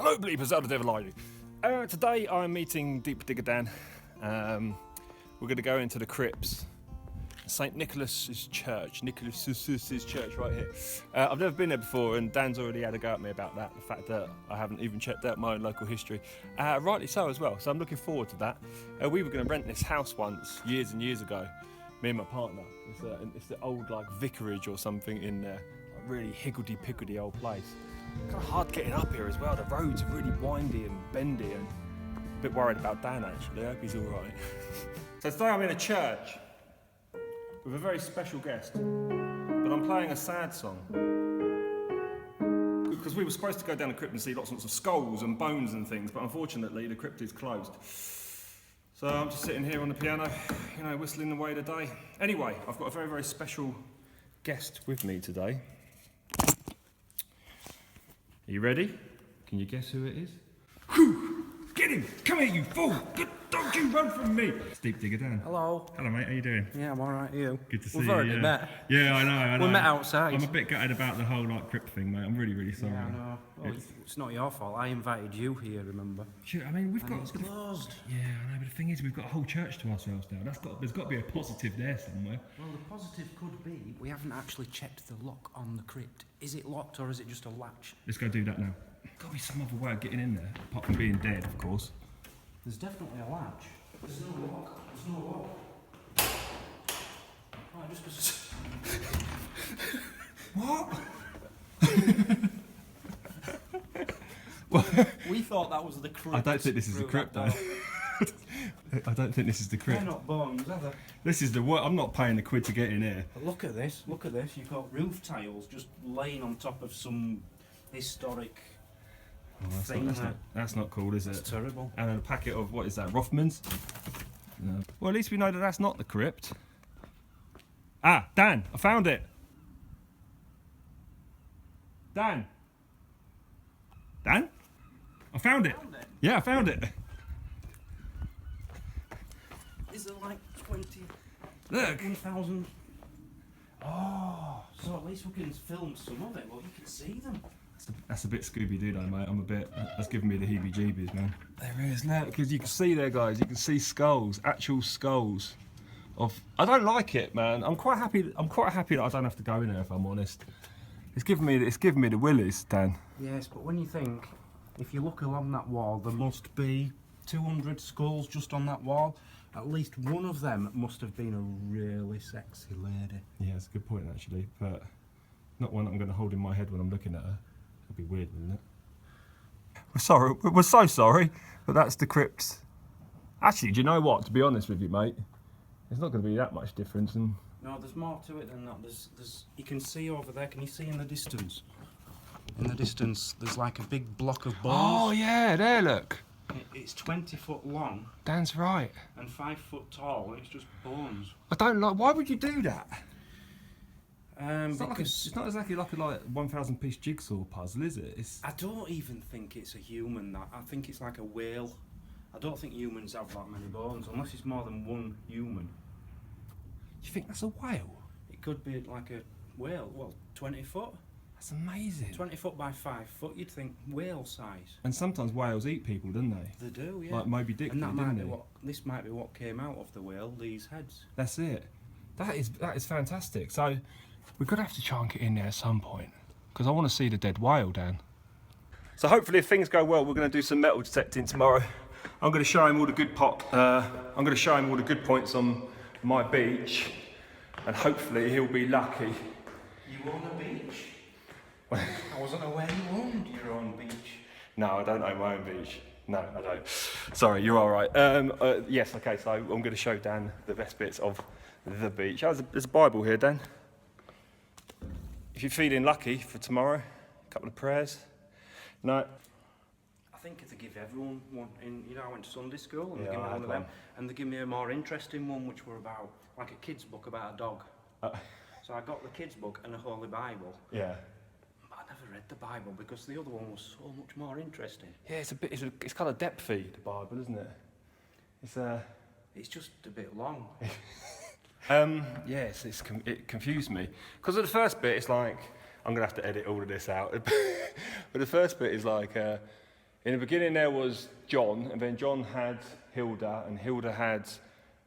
Hello, bleepers, how the devil are you? Today I'm meeting Deep Digger Dan. We're going to go into the crypts. St. Nicholas's Church. Nicholas's Church right here. I've never been there before, and Dan's already had a go at me about that. The fact that I haven't even checked out my own local history. Rightly so as well, so I'm looking forward to that. We were going to rent this house once, years and years ago, me and my partner. It's the old like vicarage or something in there. A really higgledy-piggledy old place. Kind of hard getting up here as well. The roads are really windy and bendy, and a bit worried about Dan actually. I hope he's all right. So today I'm in a church with a very special guest, but I'm playing a sad song because we were supposed to go down the crypt and see lots and lots of skulls and bones and things, but unfortunately the crypt is closed. So I'm just sitting here on the piano, you know, whistling away the day. Anyway, I've got a very, very special guest with me today. Are you ready? Can you guess who it is? Whew! Get him! Come here, you fool! Don't you run from me! It's Deep Digger Dan. Hello. Hello, mate. How you doing? Yeah, I'm alright. You? Good to see you. We've already met. Yeah, I know. We met outside. I'm a bit gutted about the whole like crypt thing, mate. I'm really, really sorry. Yeah, I know. Well, it's not your fault. I invited you here, remember? Sure, I mean, It's closed. Yeah, I know, but the thing is, we've got a whole church to ourselves now. There's got to be a positive there somewhere. Well, the positive could be we haven't actually checked the lock on the crypt. Is it locked or is it just a latch? Let's go do that now. Got to be some other way of getting in there, apart from being dead, of course. There's definitely a latch. There's no lock. There's no lock. Oh, just What? We thought that was the crypt. I don't think this is the crypt, though. I don't think this is the crypt. They're not bones, are they? This is the what? I'm not paying a quid to get in here. But look at this. Look at this. You've got roof tiles just laying on top of some historic thing. That's not cool, is it? It's terrible. And then a packet of, what is that, Rothmans? No. Well, at least we know that that's not the crypt. Ah, Dan, I found it. Dan? I found it. Yeah, I found it. Is it like 20? Look. 1,000? Oh, so at least we can film some of it. Well, you can see them. That's a bit Scooby-Doo though, mate. That's giving me the heebie-jeebies, man. There is, look, because you can see there, guys. You can see skulls, actual skulls. I don't like it, man. I'm quite happy that I don't have to go in there, if I'm honest. It's giving me the willies, Dan. Yes, but when you think, if you look along that wall, there must be 200 skulls just on that wall. At least one of them must have been a really sexy lady. Yeah, that's a good point, actually, but not one I'm going to hold in my head when I'm looking at her. That'd be weird, wouldn't it? We're so sorry, but that's the crypt. Actually, do you know what? To be honest with you, mate, there's not going to be that much difference. And no, there's more to it than that. There's. You can see over there. Can you see in the distance? In the distance, there's like a big block of bones. oh yeah, there, look. It's 20 foot long. Dan's right. And 5 foot tall, and it's just bones. I don't like. Why would you do that? Because it's not exactly like a 1,000 piece jigsaw puzzle, is it? I don't even think it's a human. I think it's like a whale. I don't think humans have that many bones, unless it's more than one human. Do you think that's a whale? It could be like a whale. Well, 20 foot. That's amazing. 20 foot by 5 foot. You'd think whale size. And sometimes whales eat people, don't they? They do, yeah. Like Moby Dick, and that didn't might they? be this might be what came out of the whale. These heads. That's it. That is fantastic. So we're gonna have to try and get in there at some point because I want to see the dead whale, Dan. So hopefully, if things go well, we're going to do some metal detecting tomorrow. I'm going to show him all the good I'm going to show him all the good points on my beach, and hopefully he'll be lucky. You own a beach? I wasn't aware you owned your own beach. No, I don't own my own beach. No, I don't. Sorry, you're all right. Yes, okay. So I'm going to show Dan the best bits of the beach. There's a Bible here, Dan. If you're feeling lucky for tomorrow, a couple of prayers. No. I think if they give everyone one, I went to Sunday school and Yeah, they give me I one had of them, one. and they give me a more interesting one, which were about like a kid's book about a dog. So I got the kid's book and a Holy Bible. Yeah. But I never read the Bible because the other one was so much more interesting. Yeah, it's kind of depthy, the Bible, isn't it? It's just a bit long. Yes, it confused me. Because of the first bit, it's like, I'm going to have to edit all of this out. But the first bit is like, In the beginning there was John, and then John had Hilda, and Hilda had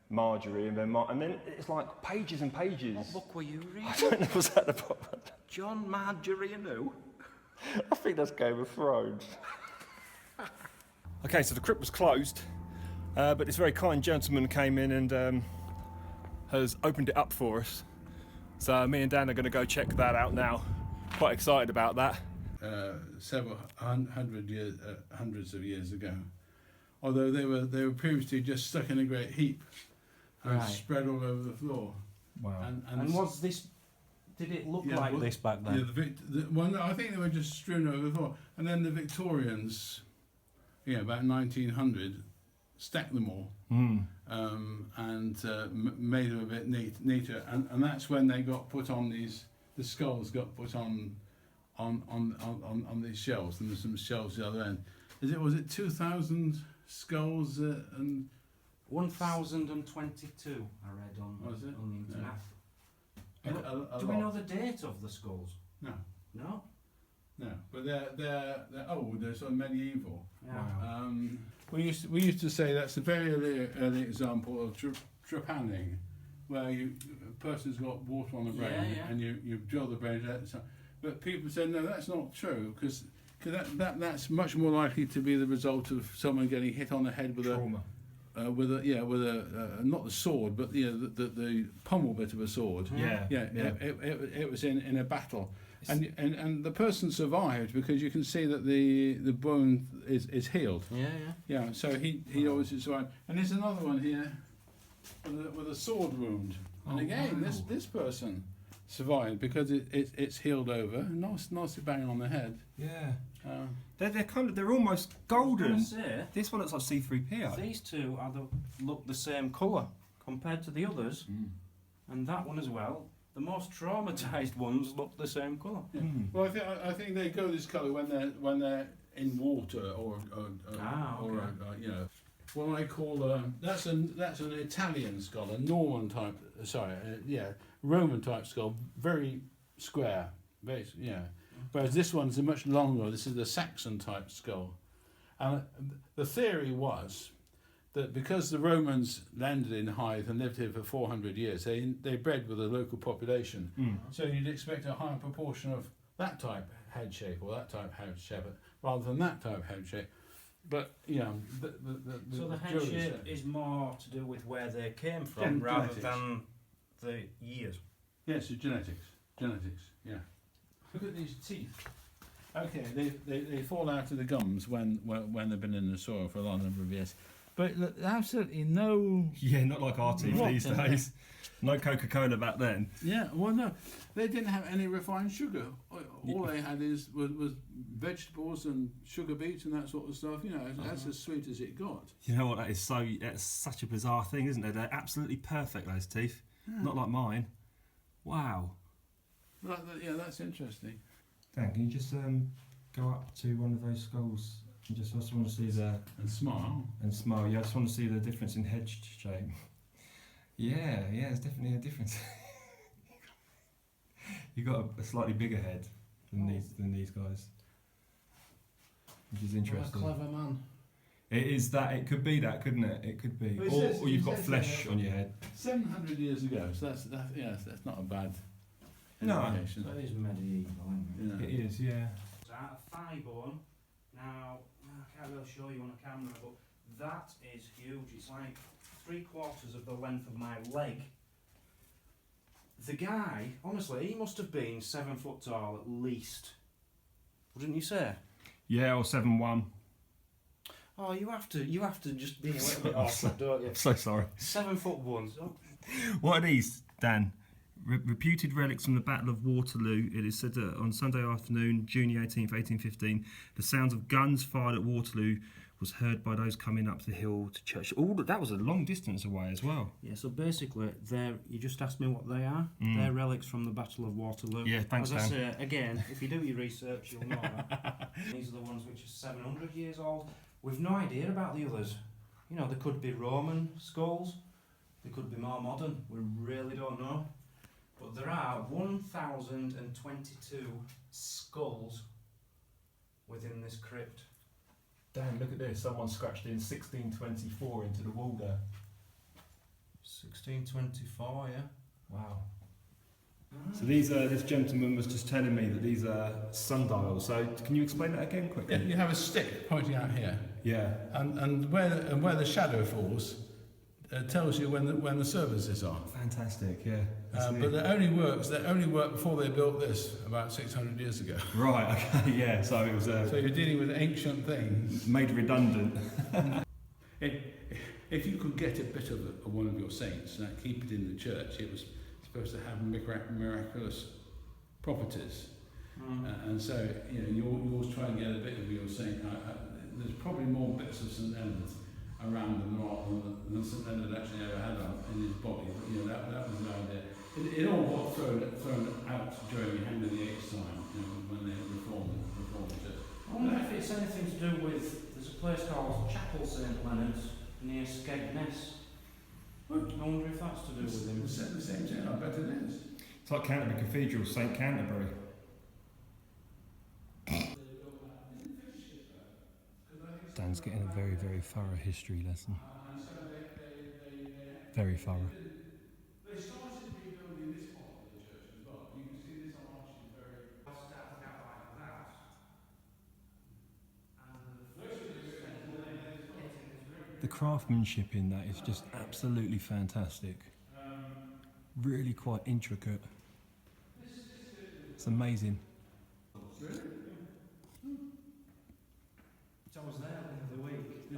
Marjorie, and then it's like pages and pages. What book were you reading? I don't know what's at the bottom. John, Marjorie and who? I think that's Game of Thrones. Okay, so the crypt was closed, but this very kind gentleman came in and has opened it up for us. So me and Dan are going to go check that out now. Quite excited about that. Several hundreds of years ago, although they were previously just stuck in a great heap and Right. spread all over the floor. Wow. And was this? Did it look like this back then? Yeah, well, no, I think they were just strewn over the floor, and then the Victorians, about 1900, stacked them all and made them a bit neater, and that's when they got put on the skulls got put on these shelves, and there's some shelves the other end. Was it 2,000 skulls and 1022. I read on the internet. Do we know the date of the skulls? No, No. but they're old. They're sort of medieval. Yeah. Wow. We used to say that's a very early example of trepanning, where a person's got water on the brain and you drill the brain out. But people said no, that's not true, because that's much more likely to be the result of someone getting hit on the head with Trauma. not the sword, but the pommel bit of a sword. Yeah. It was in a battle, and the person survived because you can see that the bone is healed. Yeah. So he obviously survived. And there's another one here with a sword wound, and again this person survived because it's healed over. Nicely bang on the head. Yeah. They're almost golden. This one looks like C3PO. These two look the same colour compared to the others, and that one as well. The most traumatised ones look the same colour. Yeah. Well, I think they go this colour when they're in water or what I call that's an Italian skull, a Norman type. Roman type skull, very square, Whereas this one's a much longer. This is the Saxon type skull, and the theory was that because the Romans landed in Hythe and lived here for 400 years, they bred with the local population. So you'd expect a higher proportion of that type head shape or that type head shape rather than that type head shape. But so the head shape is more to do with where they came from rather than the years. Yes, it's genetics. Yeah. Look at these teeth. Okay, they fall out of the gums when they've been in the soil for a long number of years. But look, absolutely no. Yeah, not like our teeth these days. No Coca-Cola back then. Yeah, well, no, they didn't have any refined sugar. All they had was vegetables and sugar beets and that sort of stuff. That's as sweet as it got. You know what? That's such a bizarre thing, isn't it? They're absolutely perfect, those teeth. Yeah. Not like mine. Wow. That's interesting. Dan, can you just go up to one of those skulls and I just want to see And smile. and smile. Yeah, I just want to see the difference in head shape. Yeah, there's definitely a difference. You got a slightly bigger head than these guys, which is interesting. What a clever man. It is that. It could be that, couldn't it? It could be. Well, Or you've got flesh on your head. 700 years ago, so that's not a bad No. indication. That is medieval, isn't it? It is, yeah. It's out of thigh bone. Now, I can't really show you on a camera, but that is huge. It's like 3/4 of the length of my leg. The guy, honestly, he must have been 7 foot tall at least. Wouldn't you say? Yeah, or 7'1". Oh, you have to just be a little bit awkward, don't you? So sorry. 7'1". Oh. What are these, Dan? Reputed relics from the Battle of Waterloo. It is said that on Sunday afternoon, June 18th, 1815, the sounds of guns fired at Waterloo was heard by those coming up the hill to church. That was a long distance away as well. Yeah, so basically, you just asked me what they are. They're relics from the Battle of Waterloo. Yeah, thanks, As I Dan. say, again, if you do your research, you'll know that. These are the ones which are 700 years old. We've no idea about the others. There could be Roman skulls. They could be more modern. We really don't know. But there are 1,022 skulls within this crypt. Dan, look at this. Someone scratched in 1624 into the wall there. 1624, yeah. Wow. So these this gentleman was just telling me that these are sundials. So can you explain that again quickly? You have a stick pointing out here, Yeah. and where the shadow falls tells you when the services are. Fantastic. Yeah. But that only worked before they built this about 600 years ago. Right. Okay. Yeah. So it was So you're dealing with ancient things. made redundant. If you could get a bit of one of your saints and keep it in the church, it was supposed to have miraculous properties. And so, you always try and get a bit of your saint. There's probably more bits of St Leonard's around than St Leonard actually ever had in his body. But that was the idea. It all got thrown out during Henry VIII's time, when they reformed the church. I wonder if it's anything to do with, there's a place called Chapel St Leonard's near Skegness. I wonder if that's to do with him. The same thing, I bet it is. It's like Canterbury Cathedral, St Canterbury. Dan's getting a very, very thorough history lesson. Very thorough. They started rebuilding this part of the church as well. You can see this arch is very... The craftsmanship in that is just absolutely fantastic. Really quite intricate. It's amazing. I was there the other week. I